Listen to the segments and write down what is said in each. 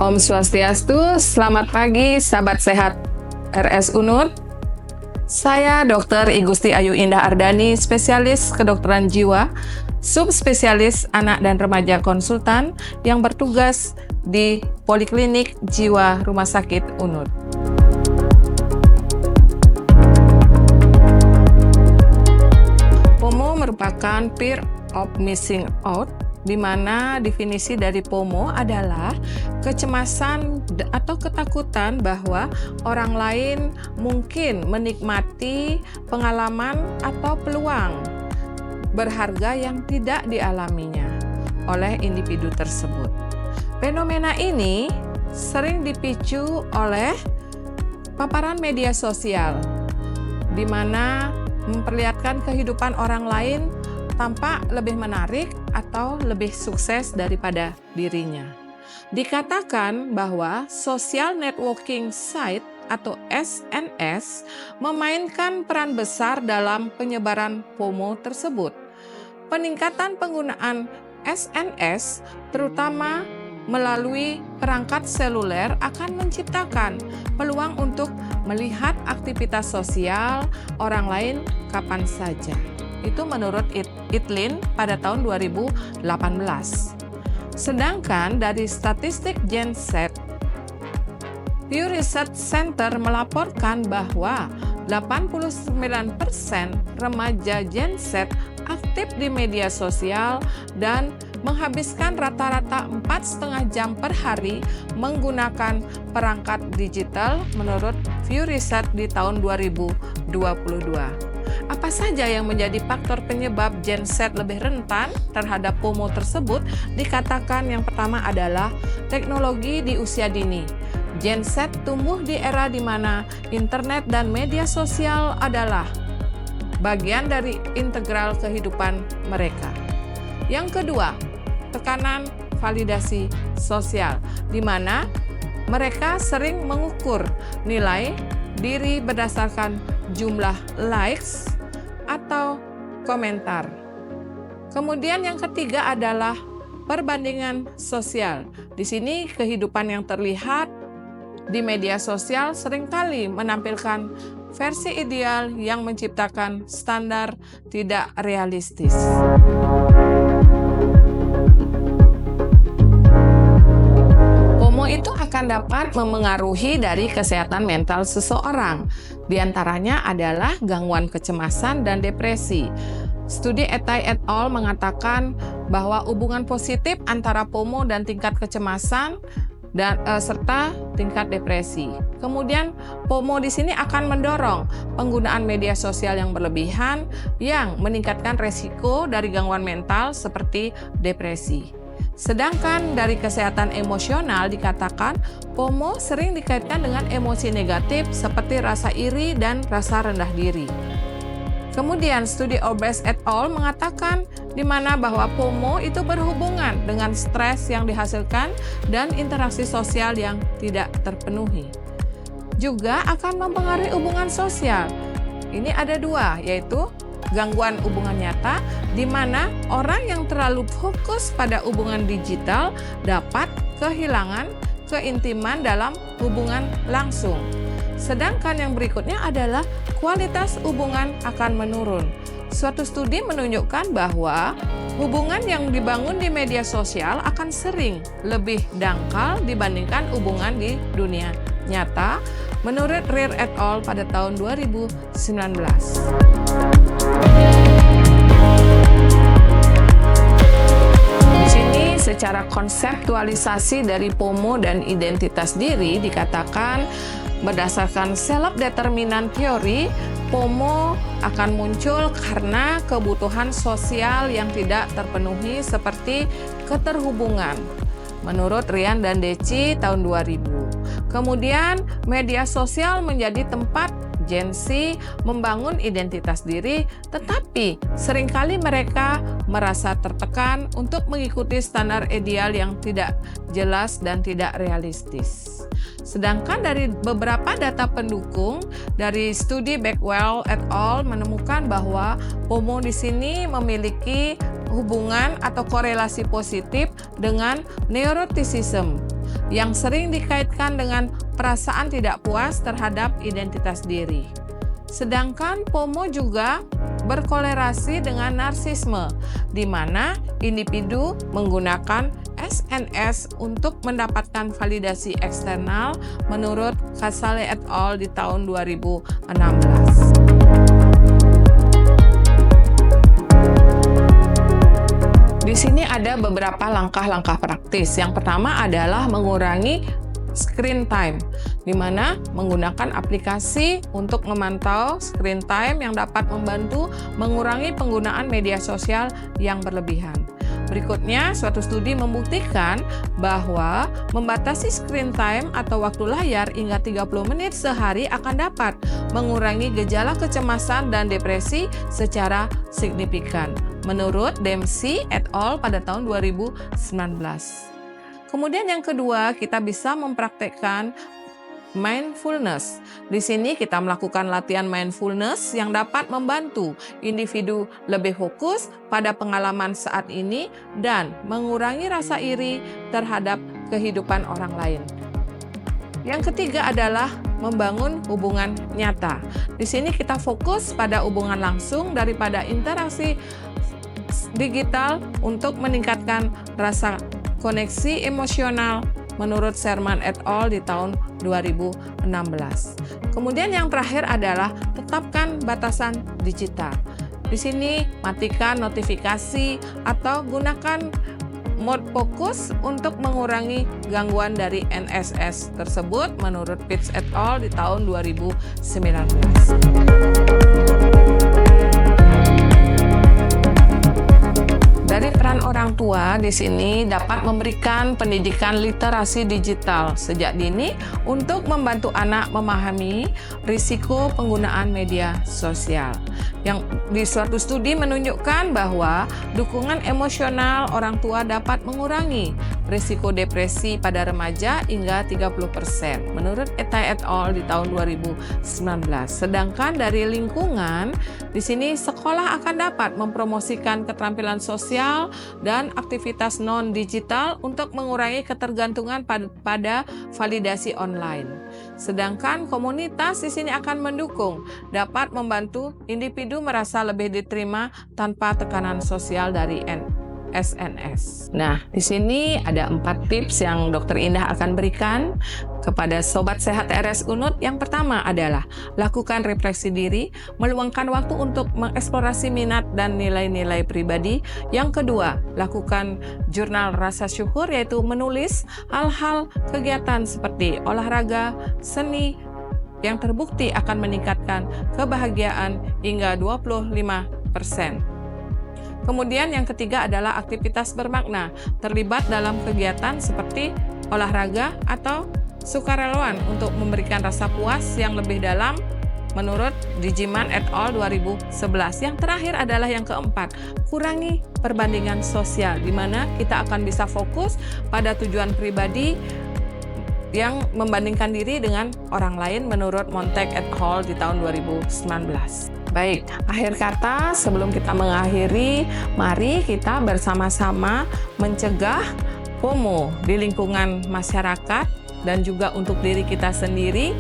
Om Swastiastu, selamat pagi sahabat sehat RS Unut. Saya Dr. I Gusti Ayu Indah Ardani, spesialis kedokteran jiwa, subspesialis anak dan remaja konsultan yang bertugas di Poliklinik Jiwa Rumah Sakit Unut. FOMO merupakan fear of missing out, di mana definisi dari FOMO adalah kecemasan atau ketakutan bahwa orang lain mungkin menikmati pengalaman atau peluang berharga yang tidak dialaminya oleh individu tersebut. Fenomena ini sering dipicu oleh paparan media sosial, di mana memperlihatkan kehidupan orang lain tampak lebih menarik atau lebih sukses daripada dirinya. Dikatakan bahwa social networking site atau SNS memainkan peran besar dalam penyebaran FOMO tersebut. Peningkatan penggunaan SNS, terutama melalui perangkat seluler, akan menciptakan peluang untuk melihat aktivitas sosial orang lain kapan saja. Itu menurut Itlin pada tahun 2018. Sedangkan dari statistik Gen Z, Pew Research Center melaporkan bahwa 89% remaja Gen Z aktif di media sosial dan menghabiskan rata-rata 4,5 jam per hari menggunakan perangkat digital menurut Pew Research di tahun 2022. Apa saja yang menjadi faktor penyebab Gen Z lebih rentan terhadap FOMO tersebut? Dikatakan yang pertama adalah teknologi di usia dini. Gen Z tumbuh di era di mana internet dan media sosial adalah bagian dari integral kehidupan mereka. Yang kedua, tekanan validasi sosial, di mana mereka sering mengukur nilai diri berdasarkan jumlah likes atau komentar. Kemudian yang ketiga adalah perbandingan sosial. Di sini kehidupan yang terlihat di media sosial seringkali menampilkan versi ideal yang menciptakan standar tidak realistis. Itu akan dapat memengaruhi dari kesehatan mental seseorang. Di antaranya adalah gangguan kecemasan dan depresi. Studi Etai et al. Mengatakan bahwa hubungan positif antara FOMO dan tingkat kecemasan dan serta tingkat depresi. Kemudian FOMO di sini akan mendorong penggunaan media sosial yang berlebihan yang meningkatkan resiko dari gangguan mental seperti depresi. Sedangkan dari kesehatan emosional dikatakan FOMO sering dikaitkan dengan emosi negatif seperti rasa iri dan rasa rendah diri. Kemudian studi Obes et al. Mengatakan di mana bahwa FOMO itu berhubungan dengan stres yang dihasilkan dan interaksi sosial yang tidak terpenuhi. Juga akan mempengaruhi hubungan sosial. Ini ada dua, yaitu gangguan hubungan nyata, di mana orang yang terlalu fokus pada hubungan digital dapat kehilangan keintiman dalam hubungan langsung. Sedangkan yang berikutnya adalah kualitas hubungan akan menurun. Suatu studi menunjukkan bahwa hubungan yang dibangun di media sosial akan sering lebih dangkal dibandingkan hubungan di dunia nyata, menurut Rear et al. Pada tahun 2019. Di sini secara konseptualisasi dari FOMO dan identitas diri dikatakan berdasarkan self-determinant theory, FOMO akan muncul karena kebutuhan sosial yang tidak terpenuhi seperti keterhubungan, menurut Ryan dan Deci tahun 2000. Kemudian media sosial menjadi tempat Gen Z membangun identitas diri, tetapi seringkali mereka merasa tertekan untuk mengikuti standar ideal yang tidak jelas dan tidak realistis. Sedangkan dari beberapa data pendukung dari studi Beckwell et al. Menemukan bahwa FOMO di sini memiliki hubungan atau korelasi positif dengan neuroticism. yang sering dikaitkan dengan perasaan tidak puas terhadap identitas diri. Sedangkan FOMO juga berkolerasi dengan narsisme, di mana individu menggunakan SNS untuk mendapatkan validasi eksternal menurut Casale et al. Di tahun 2016. Di sini ada beberapa langkah-langkah praktis. Yang pertama adalah mengurangi screen time, di mana menggunakan aplikasi untuk memantau screen time yang dapat membantu mengurangi penggunaan media sosial yang berlebihan. Berikutnya, suatu studi membuktikan bahwa membatasi screen time atau waktu layar hingga 30 menit sehari akan dapat mengurangi gejala kecemasan dan depresi secara signifikan, menurut Dempsey et al. Pada tahun 2019. Kemudian yang kedua, kita bisa mempraktekkan mindfulness. Di sini kita melakukan latihan mindfulness yang dapat membantu individu lebih fokus pada pengalaman saat ini dan mengurangi rasa iri terhadap kehidupan orang lain. Yang ketiga adalah membangun hubungan nyata. Di sini kita fokus pada hubungan langsung daripada interaksi digital untuk meningkatkan rasa koneksi emosional menurut Sherman et al. Di tahun 2016. Kemudian yang terakhir adalah tetapkan batasan digital. Di sini matikan notifikasi atau gunakan mode fokus untuk mengurangi gangguan dari NSS tersebut menurut Pitts et al. Di tahun 2019. Dari peran orang tua di sini dapat memberikan pendidikan literasi digital sejak dini untuk membantu anak memahami risiko penggunaan media sosial. Yang di suatu studi menunjukkan bahwa dukungan emosional orang tua dapat mengurangi risiko depresi pada remaja hingga 30% menurut Etai et al. Di tahun 2019. Sedangkan dari lingkungan, di sini sekolah akan dapat mempromosikan keterampilan sosial dan aktivitas non-digital untuk mengurangi ketergantungan pada validasi online. Sedangkan komunitas di sini akan mendukung, dapat membantu individu merasa lebih diterima tanpa tekanan sosial dari SNS. Nah, di sini ada 4 tips yang Dr. Indah akan berikan kepada Sobat Sehat RS Unut. Yang pertama adalah lakukan refleksi diri, meluangkan waktu untuk mengeksplorasi minat dan nilai-nilai pribadi. Yang kedua, lakukan jurnal rasa syukur, yaitu menulis hal-hal kegiatan seperti olahraga, seni, yang terbukti akan meningkatkan kebahagiaan hingga 25%. Kemudian yang ketiga adalah aktivitas bermakna, terlibat dalam kegiatan seperti olahraga atau sukarelawan untuk memberikan rasa puas yang lebih dalam menurut Digiman et al. 2011. Yang terakhir adalah yang keempat, kurangi perbandingan sosial, di mana kita akan bisa fokus pada tujuan pribadi yang membandingkan diri dengan orang lain menurut Montek et al. Di tahun 2019. Baik, akhir kata sebelum kita mengakhiri, mari kita bersama-sama mencegah FOMO di lingkungan masyarakat dan juga untuk diri kita sendiri.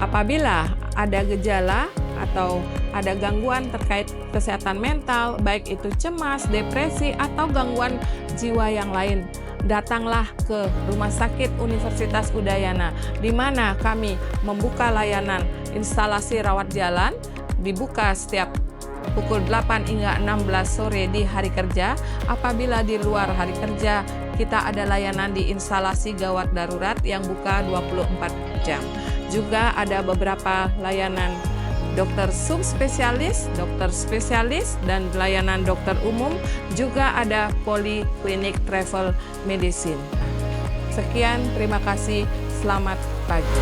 Apabila ada gejala atau ada gangguan terkait kesehatan mental, baik itu cemas, depresi, atau gangguan jiwa yang lain, datanglah ke Rumah Sakit Universitas Udayana, di mana kami membuka layanan instalasi rawat jalan, dibuka setiap pukul 8 hingga 16 sore di hari kerja. Apabila di luar hari kerja, kita ada layanan di instalasi gawat darurat yang buka 24 jam. Juga ada beberapa layanan dokter subspesialis, dokter spesialis, dan layanan dokter umum. Juga ada poliklinik travel medicine. Sekian, terima kasih, selamat pagi.